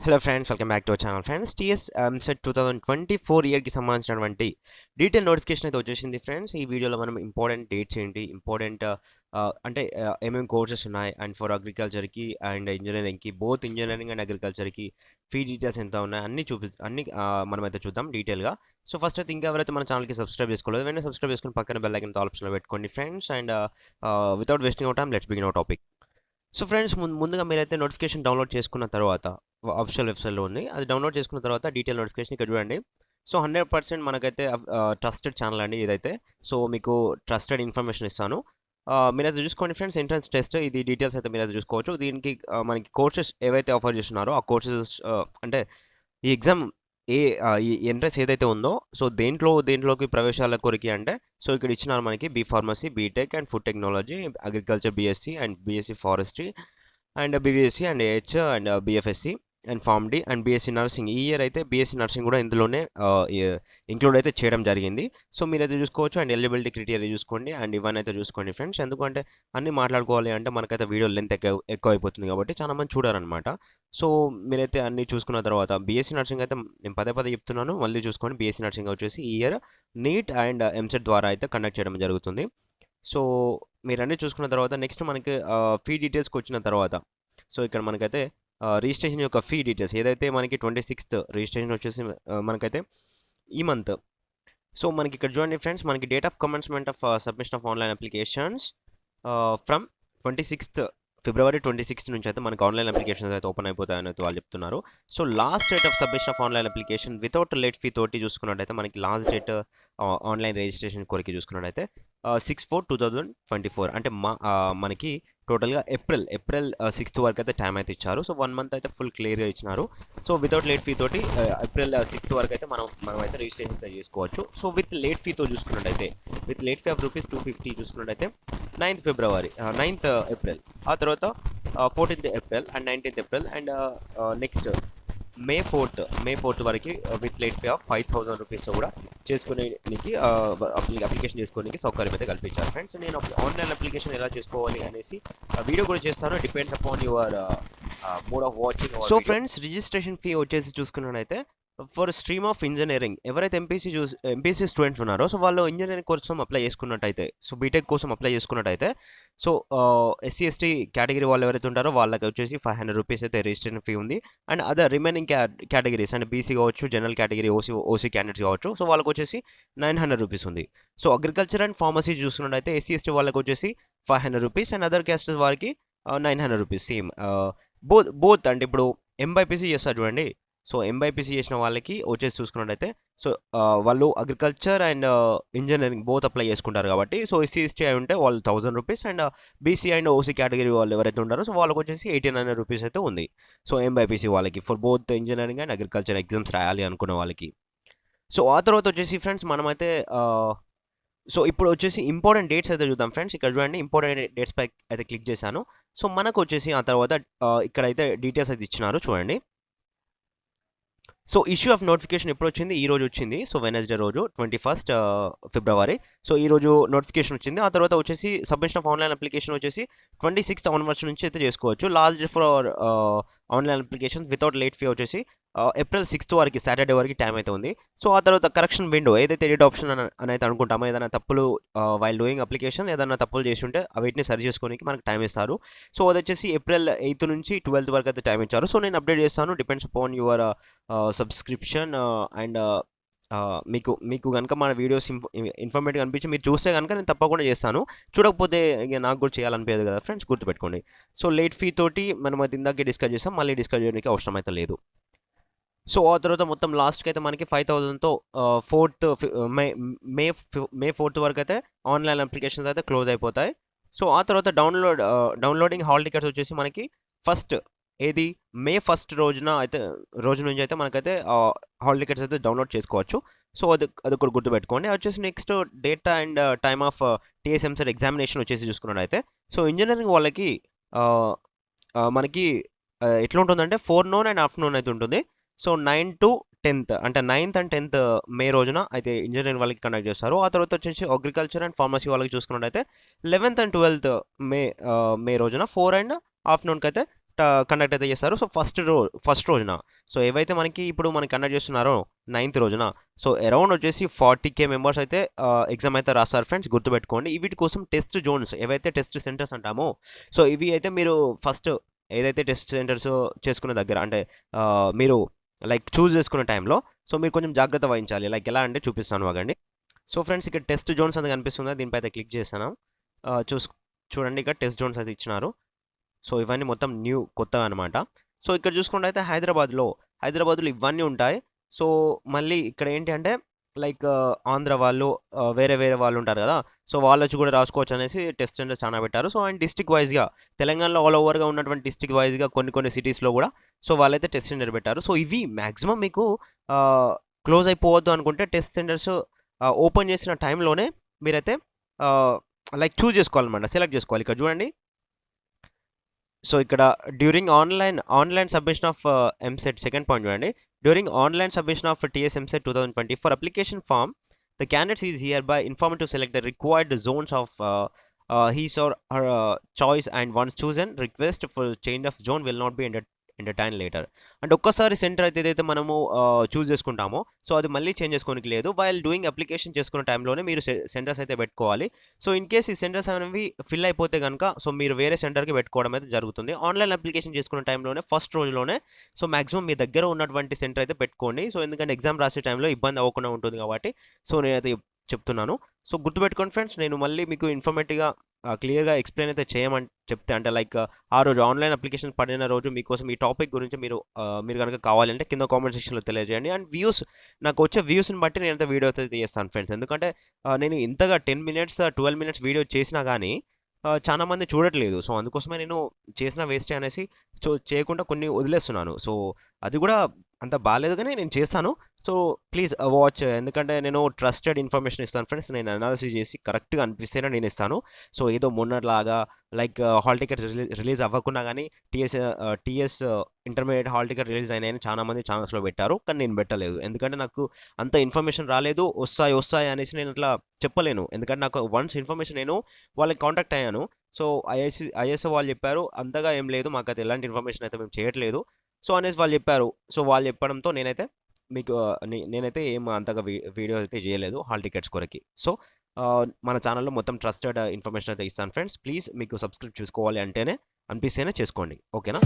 Hello friends, welcome back to our channel. Friends, TS EAMCET 2024 ఇయర్కి సంబంధించినటువంటి detail notification అయితే వచ్చేసింది. ఫ్రెండ్స్, ఈ వీడియోలో మనం ఇంపార్టెంట్ డేట్స్ ఏంటి, ఇంపార్టెంట్ అంటే ఏమేమి కోర్సెస్ ఉన్నాయి అండ్ ఫర్ అగ్రికల్చర్కి అండ్ ఇంజనీరింగ్కి, బోత్ ఇంజనీరింగ్ అండ్ అగ్రికల్చర్కి ఫీ డీటెయిల్స్ ఎంత ఉన్నాయి అన్ని మనమైతే చూద్దాం డీటెయిల్గా. సో ఫస్ట్ అయితే ఇంకెవరైతే మన ఛానల్కి సబ్స్క్రైబ్ చేసుకోలేదు, వెంటనే సబ్స్క్రైబ్ చేసుకుని పక్కన బెల్ ఐకాన్ ఆప్షన్లో పెట్టుకోండి friends. And without wasting hour time, let's begin our topic. So friends, ముందుగా మీరైతే నోటిఫికేషన్ డౌన్లోడ్ చేసుకున్న తర్వాత అఫిషియల్ వెబ్సైట్లో ఉంది, అది డౌన్లోడ్ చేసుకున్న తర్వాత డీటెయిల్ నోటిఫికేషన్ ఇక్కడ చూడండి. సో 100% మనకైతే ట్రస్టెడ్ ఛానల్ అండి ఇదైతే. సో మీకు ట్రస్టెడ్ ఇన్ఫర్మేషన్ ఇస్తాను, మీరైతే చూసుకోండి ఫ్రెండ్స్. ఎంట్రన్స్ టెస్ట్ ఇది డీటెయిల్స్ అయితే మీరైతే చూసుకోవచ్చు. దీనికి మనకి కోర్సెస్ ఏవైతే ఆఫర్ చేస్తున్నారో ఆ కోర్సెస్ అంటే ఈ ఎగ్జామ్ ఈ ఎంట్రన్స్ ఏదైతే ఉందో, సో దేంట్లోకి ప్రవేశాల కొరికి అంటే, సో ఇక్కడ ఇచ్చినారు మనకి B pharmacy, B Tech and food technology, agriculture BSc and BSc forestry and BVSc and AH and BFSc and pharm D and BSc nursing. ఈ ఇయర్ అయితే బీఎస్సీ నర్సింగ్ కూడా ఇందులోనే ఇంక్లూడ్ అయితే చేయడం జరిగింది. సో మీరైతే చూసుకోవచ్చు అండ్ ఎలిజిబిలిటీ క్రైటీరియా చూసుకోండి అండ్ ఇవన్నీ అయితే చూసుకోండి ఫ్రెండ్స్. ఎందుకంటే అన్నీ మాట్లాడుకోవాలి అంటే మనకైతే వీడియో లెంత్ ఎక్కువ అయిపోతుంది కాబట్టి చాలా మంది చూడారనమాట. సో మీరైతే అన్నీ చూసుకున్న తర్వాత బీఎస్సీ నర్సింగ్ అయితే నేను పదే చెప్తున్నాను, మళ్ళీ చూసుకోండి. బీఎస్సీ నర్సింగ్ వచ్చేసి ఈ ఇయర్ నీట్ అండ్ ఎంసెట్ ద్వారా అయితే కండక్ట్ చేయడం జరుగుతుంది. సో మీరు అన్నీ చూసుకున్న తర్వాత నెక్స్ట్ మనకి ఫీ డీటెయిల్స్కి వచ్చిన తర్వాత, సో ఇక్కడ మనకైతే రిజిస్ట్రేషన్ యొక్క ఫీ డీటెయిల్స్ ఏదైతే మనకి 26th రిజిస్ట్రేషన్ వచ్చేసి మనకైతే ఈ మంత్. సో మనకి ఇక్కడ చూడండి ఫ్రెండ్స్, మనకి date of commencement of submission of online applications from 26th ఫిబ్రవరి 26 నుంచి అయితే మనకి ఆన్లైన్ అప్లికేషన్స్ అయితే ఓపెన్ అయిపోతాయని అయితే వాళ్ళు చెప్తున్నారు. So last date of submission of online application without late fee తోటి చూసుకున్నట్టయితే మనకి లాస్ట్ డేట్ ఆన్లైన్ రిజిస్ట్రేషన్ కొరికి చూసుకున్నట్టయితే 6/4/2024 అంటే మనకి టోటల్గా ఏప్రిల్ 6th వరకు అయితే టైం అయితే ఇచ్చారు. సో 1 month అయితే ఫుల్ క్లియర్గా ఇచ్చినారు. సో వితౌట్ లేట్ ఫీ తోటి ఏప్రిల్ 6th వరకు అయితే మనం అయితే రిజిస్ట్రేషన్ అయితే చేసుకోవచ్చు. సో విత్ లేట్ ఫీతో చూసుకున్నట్టయితే, విత్ లేట్ ఫీ ఆఫ్ ₹250 చూసుకున్నట్టయితే 9th ఏప్రిల్, ఆ తర్వాత 14th April and 19th April and next May 4th వరకు విత్ లేట్ ఫీ ఆఫ్ ₹5,000 కూడా చేసుకునేకి అప్లికేషన్ చేసుకోవడానికి సౌకర్యం అయితే కల్పించారు ఫ్రెండ్స్. నేను ఆన్లైన్ అప్లికేషన్ ఎలా చేసుకోవాలి అనేసి వీడియో కూడా చేస్తాను, depends upon your mode of watching. So friends, registration fee వచ్చేసి చూసుకున్నట్టయితే ఫర్ స్ట్రీమ్ ఆఫ్ ఇంజనీరింగ్ ఎవరైతే ఎంపీసీ స్టూడెంట్స్ ఉన్నారో, సో వాళ్ళు ఇంజనీరింగ్ కోసం అప్లై చేసుకున్నట్టయితే, సో బీటెక్ కోసం అప్లై చేసుకున్నట్టయితే, సో ఎస్సీ ఎస్టీ కేటగిరీ వాళ్ళు ఎవరైతే ఉంటారో వాళ్ళకి వచ్చేసి ₹500 అయితే రిజిస్ట్రేషన్ ఫీ ఉంది. అండ్ అదర్ రిమైనింగ్ కేటగిరీస్ అంటే బీసీ కావచ్చు, జనరల్ కేటగిరీ, ఓసీ క్యాండిడేట్స్ కావచ్చు, సో వాళ్ళకి వచ్చేసి ₹900 ఉంది. సో అగ్రికల్చర్ అండ్ ఫార్మసీ చూసుకున్నట్టయితే ఎస్సీ ఎస్టీ వాళ్ళకి వచ్చేసి ₹500 అండ్ అదర్ క్యాస్ట్ వారికి ₹900 సేమ్. బోత్ అంటే ఇప్పుడు ఎంబైపీసీ చేస్తారు చూడండి, సో ఎంబైపీసీ చేసిన వాళ్ళకి వచ్చేసి చూసుకున్నట్టయితే, సో వాళ్ళు agriculture and engineering both apply చేసుకుంటారు కాబట్టి, సో ఎస్సీ ఎస్టీ అయి ఉంటే వాళ్ళు ₹1,000 and BC and OC category వాళ్ళు ఎవరైతే ఉంటారో సో వాళ్ళకి వచ్చేసి ₹1,800 అయితే ఉంది. సో ఎంబైపీసీ వాళ్ళకి for both engineering and agriculture exams రాయాలి అనుకునే వాళ్ళకి. సో ఆ తర్వాత వచ్చేసి ఫ్రెండ్స్ మనమైతే సో ఇప్పుడు వచ్చేసి ఇంపార్టెంట్ డేట్స్ అయితే చూద్దాం ఫ్రెండ్స్. ఇక్కడ చూడండి, ఇంపార్టెంట్ డేట్స్ పై అయితే క్లిక్ చేశాను. సో మనకు వచ్చేసి ఆ తర్వాత ఇక్కడైతే డీటెయిల్స్ అయితే ఇచ్చినారు చూడండి. సో ఇష్యూ ఆఫ్ నోటిఫికేషన్ ఎప్పుడు వచ్చింది? ఈ రోజు వచ్చింది. సో వెనస్డే రోజు 21st ఫిబ్రవరి. సో ఈ రోజు నోటిఫికేషన్ వచ్చింది. ఆ తర్వాత వచ్చేసి సబ్మిషన్ ఆఫ్ ఆన్లైన్ అప్లికేషన్ వచ్చేసి 26th ఆన్వర్డ్స్ నుంచి అయితే చేసుకోవచ్చు. Last day for online application without late fee వచ్చేసి ఏప్రిల్ 6th వరకు, సాటర్డే వరకు టైం అయితే ఉంది. సో ఆ తర్వాత కరెక్షన్ విండో ఏదైతే ఎడిట్ ఆప్షన్ అని అయితే అనుకుంటామో, ఏదైనా తప్పులు వైల్ డూయింగ్ అప్లికేషన్ ఏదైనా తప్పులు చేసి ఉంటే వీటిని సరి చేసుకోవడానికి మనకు టైం ఇస్తారు. సో అది వచ్చేసి ఏప్రిల్ 8th నుంచి 12th వరకు అయితే టైం ఇచ్చారు. సో నేను అప్డేట్ చేస్తాను, depends upon your subscription. And మీకు కనుక మన వీడియోస్ ఇన్ఫర్మేటివ్ అనిపించి మీరు చూస్తే కనుక నేను తప్పకుండా చేస్తాను, చూడకపోతే ఇక నాకు కూడా చేయాలనిపించదు కదా ఫ్రెండ్స్, గుర్తుపెట్టుకోండి. సో లేట్ ఫీ తోటి మనం అది ఇందాకే డిస్కస్ చేస్తాం, మళ్ళీ డిస్కస్ చేయడానికి అవసరం అయితే లేదు. సో ఆ తర్వాత మొత్తం లాస్ట్కి అయితే మనకి 5,000తో మే 4th వరకు అయితే ఆన్లైన్ అప్లికేషన్స్ అయితే క్లోజ్ అయిపోతాయి. సో ఆ తర్వాత డౌన్లోడింగ్ హాల్ టికెట్స్ వచ్చేసి మనకి ఫస్ట్ ఏది మే 1st రోజు నుంచి అయితే మనకైతే హాల్ టికెట్స్ అయితే డౌన్లోడ్ చేసుకోవచ్చు. సో అది కూడా గుర్తుపెట్టుకోండి. వచ్చేసి next date and time of TS EAMCET examination వచ్చేసి చూసుకున్నట్టయితే, సో ఇంజనీరింగ్ వాళ్ళకి మనకి ఎట్లా ఉంటుందంటే ఫోర్నూన్ అండ్ ఆఫ్టర్నూన్ అయితే ఉంటుంది. సో 9 to 10th అంటే 9th and 10th మే రోజున అయితే ఇంజనీరింగ్ వాళ్ళకి కండక్ట్ చేస్తారు. ఆ తర్వాత వచ్చేసి అగ్రికల్చర్ అండ్ ఫార్మసీ వాళ్ళకి చూసుకున్నట్టయితే 11th and 12th మే రోజున 4 and ఆఫ్టర్నూన్కి అయితే కండక్ట్ అయితే చేస్తారు. సో ఫస్ట్ రోజున సో ఏవైతే ఇప్పుడు మనకి కండక్ట్ చేస్తున్నారో 9th రోజున సో అరౌండ్ వచ్చేసి 40K మెంబర్స్ అయితే ఎగ్జామ్ అయితే రాస్తారు ఫ్రెండ్స్, గుర్తుపెట్టుకోండి. వీటి కోసం టెస్ట్ జోన్స్, ఏవైతే టెస్ట్ సెంటర్స్ అంటామో సో ఇవి అయితే మీరు ఫస్ట్ ఏదైతే టెస్ట్ సెంటర్స్ చేసుకునే దగ్గర అంటే మీరు లైక్ చూస్ చేసుకునే టైంలో సో మీరు కొంచెం జాగ్రత్త వహించాలి. లైక్ ఎలా అంటే చూపిస్తాను ఆగండి. సో ఫ్రెండ్స్ ఇక్కడ టెస్ట్ జోన్స్ అనేది కనిపిస్తుందా, దీనిపై అయితే క్లిక్ చేస్తాను. చూడండి ఇక్కడ టెస్ట్ జోన్స్ అయితే ఇచ్చినారు. సో ఇవన్నీ మొత్తం కొత్తగా అనమాట. సో ఇక్కడ చూసుకుంటే అయితే హైదరాబాద్లో ఇవన్నీ ఉంటాయి. సో మళ్ళీ ఇక్కడ ఏంటి అంటే లైక్ ఆంధ్ర వాళ్ళు వేరే వాళ్ళు ఉంటారు కదా, సో వాళ్ళు వచ్చి కూడా రాసుకోవచ్చు అనేసి టెస్ట్ సెంటర్ చాలా పెట్టారు. సో అండ్ డిస్ట్రిక్ట్ వైజ్గా తెలంగాణలో ఆల్ ఓవర్గా ఉన్నటువంటి డిస్ట్రిక్ట్ వైజ్గా కొన్ని సిటీస్లో కూడా సో వాళ్ళైతే టెస్ట్ సెంటర్ పెట్టారు. సో ఇవి మ్యాక్సిమం మీకు క్లోజ్ అయిపోవద్దు అనుకుంటే టెస్ట్ సెంటర్స్ ఓపెన్ చేసిన టైంలోనే మీరైతే లైక్ చూజ్ చేసుకోవాలన్నమాట, సెలెక్ట్ చేసుకోవాలి. ఇక్కడ చూడండి. సో ఇక్కడ during online submission of EAMCET second point చూడండి. During online submission of TS EAMCET 2020 for application form the candidates is hereby informed to select the required zones of his or her choice, and once chosen request for change of zone will not be entertained later. అంటే ఒక్కసారి centre అయితే ఏదైతే మనము చూస్ చేసుకుంటామో so అది మళ్ళీ change చేసుకోనికి లేదు. While doing application చేసుకున్న టైంలోనే మీరు సెంటర్స్ అయితే పెట్టుకోవాలి. సో ఇన్ కేస్ ఈ సెంటర్స్ అనేవి ఫిల్ అయిపోతే కనుక సో మీరు వేరే సెంటర్కి పెట్టుకోవడం అయితే జరుగుతుంది. ఆన్లైన్ అప్లికేషన్ చేసుకున్న టైంలోనే ఫస్ట్ రోజులోనే సో మాక్సిమం మీ దగ్గర ఉన్నటువంటి సెంటర్ అయితే పెట్టుకోండి. సో ఎందుకంటే ఎగ్జామ్ రాసే టైంలో ఇబ్బంది అవ్వకుండా ఉంటుంది కాబట్టి సో నేనైతే చెప్తున్నాను. సో గుర్తుపెట్టుకోండి ఫ్రెండ్స్, నేను మళ్ళీ మీకు ఇన్ఫర్మేటివ్గా క్లియర్గా ఎక్స్ప్లెయిన్ అయితే చెప్తే అంటే లైక్ ఆ రోజు ఆన్లైన్ అప్లికేషన్ పడిన రోజు మీకోసం ఈ టాపిక్ గురించి మీరు కనుక కావాలంటే కింద కామెంట్ సెక్షన్లో తెలియజేయండి. అండ్ నాకు వచ్చే వ్యూస్ని బట్టి నేనైతే వీడియో అయితే చేస్తాను ఫ్రెండ్స్. ఎందుకంటే నేను ఇంతగా 10 minutes 12 minutes వీడియో చేసినా కానీ చాలా మంది చూడట్లేదు. సో అందుకోసమే నేను చేసిన వేస్టే అనేసి సో చేయకుండా కొన్ని వదిలేస్తున్నాను. సో అది కూడా అంత బాగాలేదు కానీ నేను చేస్తాను. సో ప్లీజ్ వాచ్, ఎందుకంటే నేను ట్రస్టెడ్ ఇన్ఫర్మేషన్ ఇస్తాను ఫ్రెండ్స్. నేను అనాలిసిస్ చేసి కరెక్ట్గా అనిపిస్తేనే నేను ఇస్తాను. సో ఏదో మొన్నట్లాగా లైక్ హాల్ టికెట్ రిలీజ్ అవ్వకుండా కానీ TS intermediate hall ticket release అయినాయని చాలామంది ఛానల్స్లో పెట్టారు, కానీ నేను పెట్టలేదు. ఎందుకంటే నాకు అంత ఇన్ఫర్మేషన్ రాలేదు. వస్తాయి అనేసి నేను అట్లా చెప్పలేను. ఎందుకంటే నాకు వన్స్ ఇన్ఫర్మేషన్ నేను వాళ్ళకి కాంటాక్ట్ అయ్యాను. సో ఐఎస్ఓ వాళ్ళు చెప్పారు అంతగా ఏం లేదు, మాకు అయితే ఎలాంటి ఇన్ఫర్మేషన్ అయితే మేము చేయట్లేదు సో అనేసి వాళ్ళు చెప్పారు. సో వాళ్ళు చెప్పడంతో నేనైతే ఏం అంతగా వీడియో అయితే చేయలేదు హాల్ టికెట్స్ కొరకి. సో మన ఛానల్లో మొత్తం ట్రస్టెడ్ ఇన్ఫర్మేషన్ అయితే ఇస్తాను ఫ్రెండ్స్. ప్లీజ్ మీకు సబ్స్క్రైబ్ చేసుకోవాలి అనిపిస్తేనే చేసుకోండి, ఓకేనా?